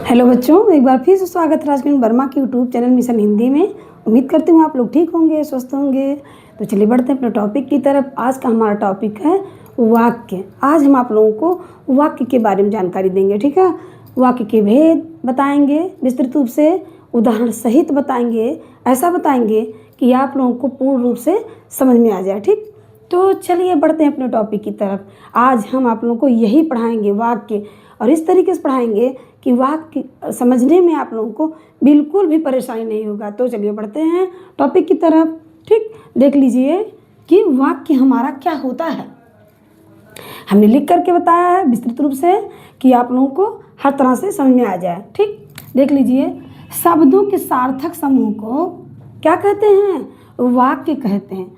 Hello बच्चों, एक बार फिर से स्वागत है राजकिरण वर्मा के यूट्यूब चैनल मिशन हिंदी में। उम्मीद करती हूँ आप लोग ठीक होंगे, स्वस्थ होंगे। तो चलिए बढ़ते हैं अपने टॉपिक की तरफ। आज का हमारा टॉपिक है वाक्य। आज हम आप लोगों को वाक्य के बारे में जानकारी देंगे, ठीक है। वाक्य के भेद बताएंगे, विस्तृत रूप से उदाहरण सहित बताएंगे। ऐसा बताएंगे कि आप लोगों को पूर्ण रूप से समझ में आ जाए, ठीक। तो चलिए बढ़ते हैं अपने टॉपिक की तरफ। आज हम आप लोगों को यही पढ़ाएंगे, वाक्य, और इस तरीके से पढ़ाएंगे कि वाक्य समझने में आप लोगों को बिल्कुल भी परेशानी नहीं होगा। तो चलिए बढ़ते हैं टॉपिक की तरफ, ठीक। देख लीजिए कि वाक्य हमारा क्या होता है। हमने लिख करके बताया है विस्तृत रूप से कि आप लोगों को हर तरह से समझ में आ जाए, ठीक। देख लीजिए, शब्दों के सार्थक समूह को क्या कहते हैं? वाक्य कहते हैं।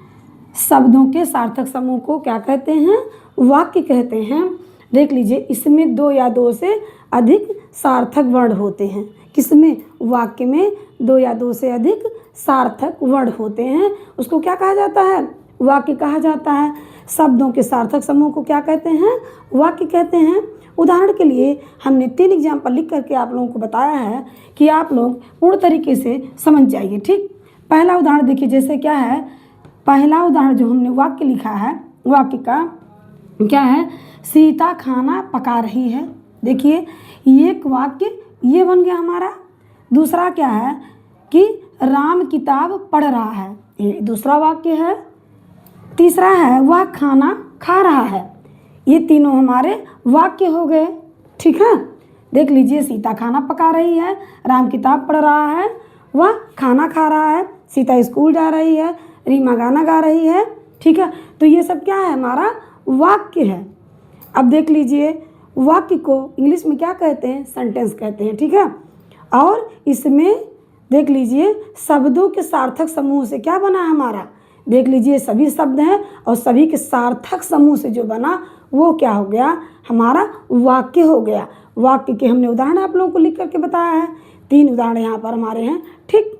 शब्दों के सार्थक समूह को क्या कहते हैं? वाक्य कहते हैं। देख लीजिए, इसमें दो या दो से अधिक सार्थक वर्ण होते हैं। किसमें? वाक्य में दो या दो से अधिक सार्थक वर्ण होते हैं, उसको क्या कहा जाता है? वाक्य कहा जाता है। शब्दों के सार्थक समूह को क्या कहते हैं? वाक्य कहते हैं। उदाहरण के लिए हमने 3 एग्जाम्पल लिख करके आप लोगों को बताया है कि आप लोग पूर्ण तरीके से समझ जाइए, ठीक। पहला उदाहरण देखिए, जैसे क्या है, पहला उदाहरण जो हमने वाक्य लिखा है, वाक्य का क्या है? सीता खाना पका रही है। देखिए, एक वाक्य ये बन गया हमारा। दूसरा क्या है कि राम किताब पढ़ रहा है, ये दूसरा वाक्य है। तीसरा है वह खाना खा रहा है। ये तीनों हमारे वाक्य हो गए, ठीक है। देख लीजिए, सीता खाना पका रही है, राम किताब पढ़ रहा है, वह खाना खा रहा है, सीता स्कूल जा रही है, रीमा गाना गा रही है, ठीक है। तो ये सब क्या है? हमारा वाक्य है। अब देख लीजिए, वाक्य को इंग्लिश में क्या कहते हैं? सेंटेंस कहते हैं, ठीक है। और इसमें देख लीजिए, शब्दों के सार्थक समूह से क्या बना है हमारा? देख लीजिए, सभी शब्द हैं और सभी के सार्थक समूह से जो बना वो क्या हो गया? हमारा वाक्य हो गया। वाक्य के हमने उदाहरण आप लोगों को लिख करके बताया है। 3 उदाहरण यहाँ पर हमारे हैं, ठीक।